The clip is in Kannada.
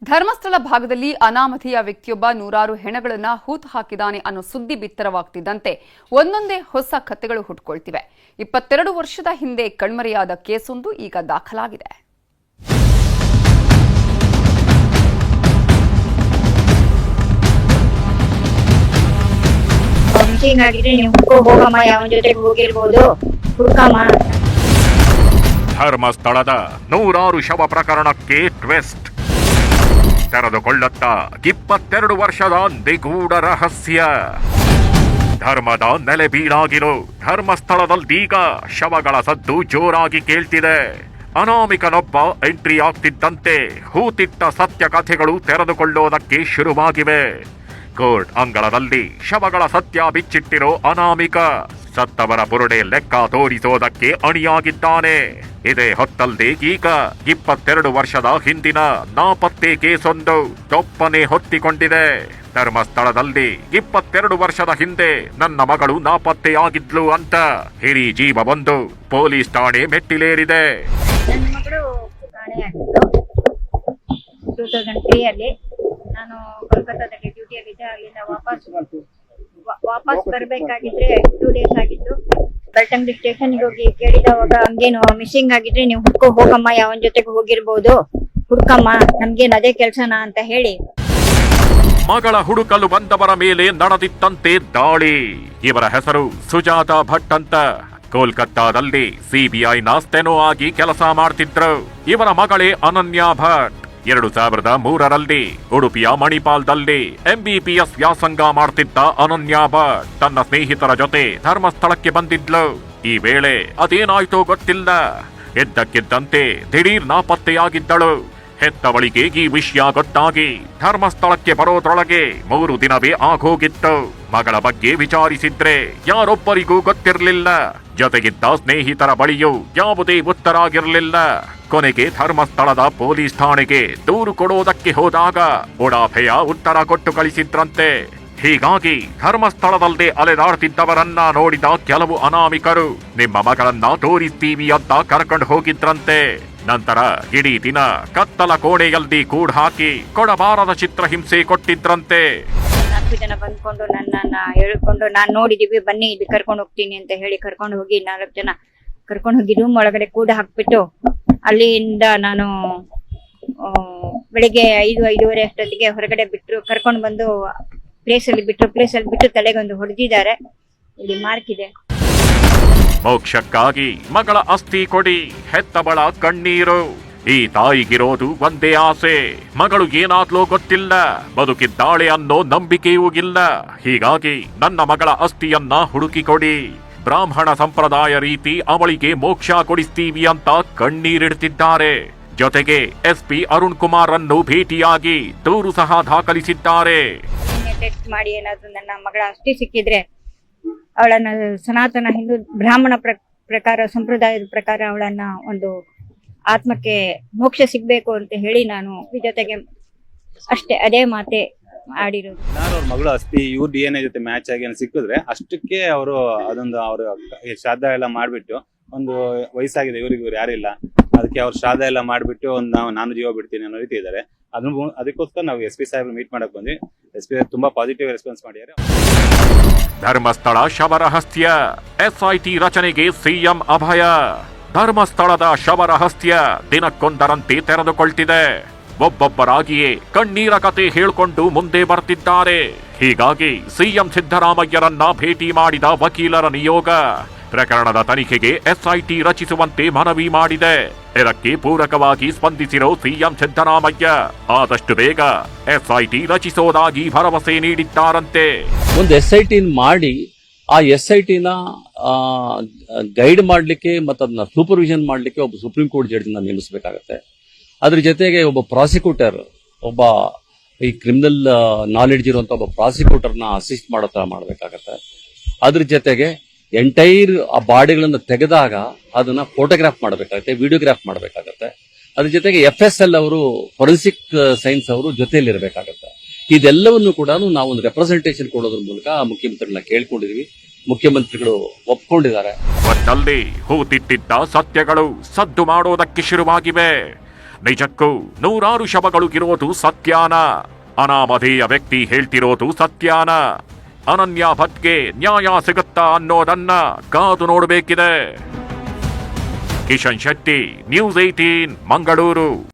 ಧರ್ಮಸ್ಥಳ ಭಾಗದಲ್ಲಿ ಅನಾಮಧೇಯ ವ್ಯಕ್ತಿಯೊಬ್ಬ ನೂರಾರು ಹೆಣಗಳನ್ನು ಹೂತು ಹಾಕಿದಾನೆ ಅನ್ನೋ ಸುದ್ದಿ ಬಿತ್ತರವಾಗ್ತಿದ್ದಂತೆ ಒಂದೊಂದೇ ಹೊಸ ಕಥೆಗಳು ಹುಟ್ಟುಕೊಳ್ತಿವೆ. 22 ವರ್ಷದ ಹಿಂದೆ ಕಣ್ಮರೆಯಾದ ಕೇಸೊಂದು ಈಗ ದಾಖಲಾಗಿದೆ. ಧರ್ಮಸ್ಥಳದ ನೂರಾರು ಶವ ಪ್ರಕರಣಕ್ಕೆ ಟ್ವಿಸ್ಟ್. ತೆರೆದುಕೊಳ್ಳುತ್ತಾ 22 ವರ್ಷದ ನಿಗೂಢ ರಹಸ್ಯ. ಧರ್ಮದ ನೆಲೆಬೀಡಾಗಿರೋ ಧರ್ಮಸ್ಥಳದಲ್ಲೀಗ ಶವಗಳ ಸದ್ದು ಜೋರಾಗಿ ಕೇಳ್ತಿದೆ. ಅನಾಮಿಕನೊಬ್ಬ ಎಂಟ್ರಿ ಆಗ್ತಿದ್ದಂತೆ ಹೂತಿಟ್ಟ ಸತ್ಯ ಕಥೆಗಳು ತೆರೆದುಕೊಳ್ಳೋದಕ್ಕೆ ಶುರುವಾಗಿವೆ. ಕೋರ್ಟ್ ಅಂಗಳದಲ್ಲಿ ಶವಗಳ ಸತ್ಯ ಬಿಚ್ಚಿಟ್ಟಿರೋ ಅನಾಮಿಕ ಸತ್ತವರ ಬುರುಡೆ ಲೆಕ್ಕ ತೋರಿಸೋದಕ್ಕೆ ಅಣಿಯಾಗಿದ್ದಾನೆ. ಇದೇ ಹೊತ್ತಲ್ಲದೆ ಈಗ 22 ವರ್ಷದ ಹಿಂದಿನ ನಾಪತ್ತೆ ಕೇಸೊಂದು ತೊಪ್ಪನೆ ಹೊತ್ತಿಕೊಂಡಿದೆ. ಧರ್ಮಸ್ಥಳದಲ್ಲಿ 22 ವರ್ಷದ ಹಿಂದೆ ನನ್ನ ಮಗಳು ನಾಪತ್ತೆಯಾಗಿದ್ಲು ಅಂತ ಹಿರಿ ಜೀವವೊಂದು ಪೊಲೀಸ್ ಠಾಣೆ ಮೆಟ್ಟಿಲೇರಿದೆ. ನನ್ನ ಮಗಳು ಕಾಣೆಯಾಗಿದ್ದು 2003 ಅಲ್ಲಿ ನಾನು ಕೋಲ್ಕತ್ತಾದಲ್ಲಿ ಡ್ಯೂಟಿಯಲ್ಲಿದ್ದೆ. ಅಲ್ಲಿಂದ ವಾಪಸ್ ಬರಬೇಕಾಗಿದ್ರೆ 2 ಡೇಸ್ ಆಗಿತ್ತು. ಬೆಳ್ತಂಗಡಿ ಸ್ಟೇಷನ್ಗೆ ಹೋಗಿ ಕೇಳಿದವಾಗ ಹಂಗೇನು ಮಿಸ್ಸಿಂಗ್ ಆಗಿದ್ರೆ ನೀವು ಹುಡ್ಕೋ ಹೋಗಮ್ಮ, ಯಾವನ್ ಜೊತೆಗೆ ಹೋಗಿರ್ಬೋದು, ಹುಡ್ಕಮ್ಮ, ನಮ್ಗೇನ್ ಅದೇ ಕೆಲ್ಸನಾ ಅಂತ ಹೇಳಿ ಮಗಳ ಹುಡುಕಲು ಬಂದವರ ಮೇಲೆ ನಡೆದಿತ್ತಂತೆ ದಾಳಿ. ಇವರ ಹೆಸರು ಸುಜಾತ ಭಟ್ ಅಂತ. ಕೋಲ್ಕತ್ತಾದಲ್ಲಿ ಸಿಬಿಐನ ಸ್ಟೆನೋ ಆಗಿ ಕೆಲಸ ಮಾಡ್ತಿದ್ರು. ಇವರ ಮಗಳೇ ಅನನ್ಯಾ ಭಟ್. 2003ರಲ್ಲಿ ಉಡುಪಿಯ ಮಣಿಪಾಲ್ದಲ್ಲಿ MBBS ವ್ಯಾಸಂಗ ಮಾಡ್ತಿದ್ದ ಅನನ್ಯಾ ಭಟ್ ತನ್ನ ಸ್ನೇಹಿತರ ಜೊತೆ ಧರ್ಮಸ್ಥಳಕ್ಕೆ ಬಂದಿದ್ಲು. ಈ ವೇಳೆ ಅದೇನಾಯ್ತೋ ಗೊತ್ತಿಲ್ಲ, ಎದ್ದಕ್ಕಿದ್ದಂತೆ ದಿಢೀರ್ ನಾಪತ್ತೆಯಾಗಿದ್ದಳು. ಹೆತ್ತವಳಿಗೆ ಈ ವಿಷಯ ಗೊತ್ತಾಗಿ ಧರ್ಮಸ್ಥಳಕ್ಕೆ ಬರೋದ್ರೊಳಗೆ 3 ದಿನವೇ ಆಗೋಗಿತ್ತು. ಮಗಳ ಬಗ್ಗೆ ವಿಚಾರಿಸಿದ್ರೆ ಯಾರೊಬ್ಬರಿಗೂ ಗೊತ್ತಿರಲಿಲ್ಲ. ಜೊತೆಗಿದ್ದ ಸ್ನೇಹಿತರ ಬಳಿಯೂ ಯಾವುದೇ ಉತ್ತರ ಆಗಿರಲಿಲ್ಲ. ಕೊನೆಗೆ ಧರ್ಮಸ್ಥಳದ ಪೊಲೀಸ್ ಠಾಣೆಗೆ ದೂರು ಕೊಡೋದಕ್ಕೆ ಹೋದಾಗ ಉಡಾಫೆಯ ಉತ್ತರ ಕೊಟ್ಟು ಕಳಿಸಿದ್ರಂತೆ. ಹೀಗಾಗಿ ಧರ್ಮಸ್ಥಳದಲ್ಲದೆ ಅಲೆದಾಡ್ತಿದ್ದವರನ್ನ ನೋಡಿದ ಕೆಲವು ಅನಾಮಿಕರು ನಿಮ್ಮ ಮಗಳನ್ನ ತೋರಿಸ್ತೀವಿ ಅಂತ ಕರ್ಕೊಂಡು ಹೋಗಿದ್ರಂತೆ. ನಂತರ ಇಡೀ ದಿನ ಕತ್ತಲ ಕೋಣೆಯಲ್ಲಿ ಕೂಡ್ ಹಾಕಿ ಕೊಡಬಾರದ ಚಿತ್ರಹಿಂಸೆ ಕೊಟ್ಟಿದ್ರಂತೆ. 4 ಜನ ಬಂದ್ಕೊಂಡು ನನ್ನನ್ನ ಹೇಳ್ಕೊಂಡು, ನಾನ್ ನೋಡಿದೀವಿ, ಬನ್ನಿ ಇಲ್ಲಿ ಕರ್ಕೊಂಡು ಹೋಗ್ತೀನಿ ಅಂತ ಹೇಳಿ ಕರ್ಕೊಂಡು ಹೋಗಿ 4 ಜನ ಕರ್ಕೊಂಡು ಹೋಗಿ ರೂಮ್ ಒಳಗಡೆ ಕೂಡ ಹಾಕ್ಬಿಟ್ಟು ಅಲ್ಲಿಂದ ನಾನು ಬೆಳಿಗ್ಗೆ 5-5:30 ಅಷ್ಟೊತ್ತಿಗೆ ಹೊರಗಡೆ ಬಿಟ್ರು. ಕರ್ಕೊಂಡು ಬಂದು ಪ್ಲೇಸಲ್ಲಿ ಬಿಟ್ಟು ತಲೆಗೊಂದು ಹೊಡೆದಿದ್ದಾರೆ. ಇಲ್ಲಿ ಮಾರ್ಕ್ ಇದೆ. ಮೋಕ್ಷಕ್ಕಾಗಿ ಮಗಳ ಅಸ್ಥಿ ಕೊಡಿ, ಹೆತ್ತಬಳ ಕಣ್ಣೀರು. ಈ ತಾಯಿಗಿರೋದು ಒಂದೇ ಆಸೆ, ಮಗಳು ಏನಾದ್ಲೋ ಗೊತ್ತಿಲ್ಲ, ಬದುಕಿದ್ದಾಳೆ ಅನ್ನೋ ನಂಬಿಕೆಯೂ ಇಲ್ಲ. ಹೀಗಾಗಿ ನನ್ನ ಮಗಳ ಅಸ್ಥಿಯನ್ನ ಹುಡುಕಿಕೊಡಿ, ಬ್ರಾಹ್ಮಣ ಸಂಪ್ರದಾಯ ರೀತಿ ಅವಳಿಗೆ ಮೋಕ್ಷ ಕೊಡಿಸ್ತೀವಿ ಅಂತ ಕಣ್ಣೀರಿಡ್ತಿದ್ದಾರೆ. ಜೊತೆಗೆ SP ಅರುಣ್ ಕುಮಾರ್ ಅನ್ನು ಭೇಟಿಯಾಗಿ ದೂರು ಸಹ ದಾಖಲಿಸಿದ್ದಾರೆ. ಟೆಸ್ಟ್ ಮಾಡಿ ಏನಾದ್ರು ನನ್ನ ಮಗಳ ಅಸ್ಥಿ ಸಿಕ್ಕಿದ್ರೆ ಅವಳನ್ನ ಸನಾತನ ಹಿಂದೂ ಬ್ರಾಹ್ಮಣ ಪ್ರಕಾರ ಸಂಪ್ರದಾಯದ ಪ್ರಕಾರ ಅವಳನ್ನ ಒಂದು ಆತ್ಮಕ್ಕೆ ಮೋಕ್ಷ ಸಿಗ್ಬೇಕು ಅಂತ ಹೇಳಿ ನಾನು ಜೊತೆಗೆ ಅಷ್ಟೇ ಅದೇ ಮಾತೆ ಆಡಿರೋದು. ಅವ್ರ ಮಗಳು ಅಸ್ಥಿ ಇವ್ರ DNA ಜೊತೆ ಮ್ಯಾಚ್ ಆಗಿ ಸಿಕ್ಕಿದ್ರೆ ಅಷ್ಟಕ್ಕೆ ಅವರು ಅದೊಂದು ಅವರು ಶ್ರಾದ್ದ ಎಲ್ಲ ಮಾಡ್ಬಿಟ್ಟು, ಒಂದು ವಯಸ್ಸಾಗಿದೆ ಇವ್ರು ಯಾರಿಲ್ಲ, ಅದಕ್ಕೆ ಅವ್ರು ಶ್ರಾದ್ದ ಎಲ್ಲ ಮಾಡ್ಬಿಟ್ಟು ನಾನು ಜೀವ ಬಿಡ್ತೀನಿ ಅನ್ನೋ ರೀತಿ ಇದ್ದಾರೆ. ಅದಕ್ಕೋಸ್ಕರ ನಾವು SP ಸಾಹೇಬ್ರು ಮೀಟ್ ಮಾಡಕ್ ಬಂದ್ವಿ. SP ತುಂಬಾ ಪಾಸಿಟಿವ್ ರೆಸ್ಪಾನ್ಸ್ ಮಾಡಿದ್ದಾರೆ. ಧರ್ಮಸ್ಥಳ ಶವರಹಸ್ಯ, SIT ರಚನೆಗೆ CM ಅಭಯ. ಧರ್ಮಸ್ಥಳದ ಶವರಹಸ್ಯ ದಿನಕ್ಕೊಂದರಂತೆ ತೆರೆದುಕೊಳ್ತಿದೆ. ಒಬ್ಬೊಬ್ಬರಾಗಿಯೇ ಕಣ್ಣೀರ ಕತೆ ಹೇಳ್ಕೊಂಡು ಮುಂದೆ ಬರ್ತಿದ್ದಾರೆ. ಹೀಗಾಗಿ CM ಸಿದ್ದರಾಮಯ್ಯರನ್ನ ಭೇಟಿ ಮಾಡಿದ ವಕೀಲರ ನಿಯೋಗ ಪ್ರಕರಣದ ತನಿಖೆಗೆ SIT ರಚಿಸುವಂತೆ ಮನವಿ ಮಾಡಿದೆ. ಇದಕ್ಕೆ ಪೂರಕವಾಗಿ ಸ್ಪಂದಿಸಿರೋ CM ಸಿದ್ದರಾಮಯ್ಯ ಆದಷ್ಟು ಬೇಗ SIT ರಚಿಸೋದಾಗಿ ಭರವಸೆ ನೀಡಿದ್ದಾರಂತೆ. ಒಂದು SIT ಮಾಡಿ ಆ SIT-ನ ಗೈಡ್ ಮಾಡಲಿಕ್ಕೆ ಮತ್ತು ಅದನ್ನ ಸೂಪರ್ವಿಷನ್ ಮಾಡಲಿಕ್ಕೆ ಒಬ್ಬ ಸುಪ್ರೀಂ ಕೋರ್ಟ್ ಜಡ್ಜ್ನ ನೇಮಿಸಬೇಕಾಗತ್ತೆ. ಅದ್ರ ಜೊತೆಗೆ ಒಬ್ಬ ಪ್ರಾಸಿಕ್ಯೂಟರ್, ಒಬ್ಬ ಈ ಕ್ರಿಮಿನಲ್ ನಾಲೆಡ್ಜ್ ಇರುವಂತ ಒಬ್ಬ ಪ್ರಾಸಿಕ್ಯೂಟರ್ನ ಅಸಿಸ್ಟ್ ಮಾಡೋ ತರ ಮಾಡಬೇಕಾಗತ್ತೆ. ಅದ್ರ ಜೊತೆಗೆ ಎಂಟೈರ್ ಆ ಬಾಡಿಗಳನ್ನ ತೆಗೆದಾಗ ಅದನ್ನ ಫೋಟೋಗ್ರಾಫ್ ಮಾಡಬೇಕಾಗತ್ತೆ, ವಿಡಿಯೋಗ್ರಾಫ್ ಮಾಡಬೇಕಾಗತ್ತೆ. ಅದ್ರ ಜೊತೆಗೆ FSL ಅವರು, ಫೊರೆನ್ಸಿಕ್ ಸೈನ್ಸ್ ಅವರು ಜೊತೆಯಲ್ಲಿರಬೇಕಾಗತ್ತೆ. ಇದೆಲ್ಲವನ್ನು ಕೂಡ ನಾವು ಒಂದು ರೆಪ್ರೆಸೆಂಟೇಷನ್ ಕೊಡೋದ್ರ ಮೂಲಕ ಮುಖ್ಯಮಂತ್ರಿಗಳನ್ನ ಕೇಳ್ಕೊಂಡಿದೀವಿ. ಮುಖ್ಯಮಂತ್ರಿಗಳು ಒಪ್ಕೊಂಡಿದ್ದಾರೆ. ಒಟ್ಟಲ್ಲಿ ಹೂತಿಟ್ಟಿದ್ದ ಸತ್ಯಗಳು ಸದ್ದು ಮಾಡೋದಕ್ಕೆ ಶುರುವಾಗಿವೆ. ನಿಜಕ್ಕೂ ನೂರಾರು ಶವಗಳು ಇರೋದು ಸತ್ಯಾನ? ಅನಾಮಧೇಯ ವ್ಯಕ್ತಿ ಹೇಳ್ತಿರೋದು ಸತ್ಯಾನ? ಅನನ್ಯ ಭಟ್ಗೆ ನ್ಯಾಯ ಸಿಗುತ್ತಾ ಅನ್ನೋದನ್ನ ಕಾದು ನೋಡಬೇಕಿದೆ. ಕಿಶನ್ ಶೆಟ್ಟಿ, ನ್ಯೂಸ್ 18, ಮಂಗಳೂರು.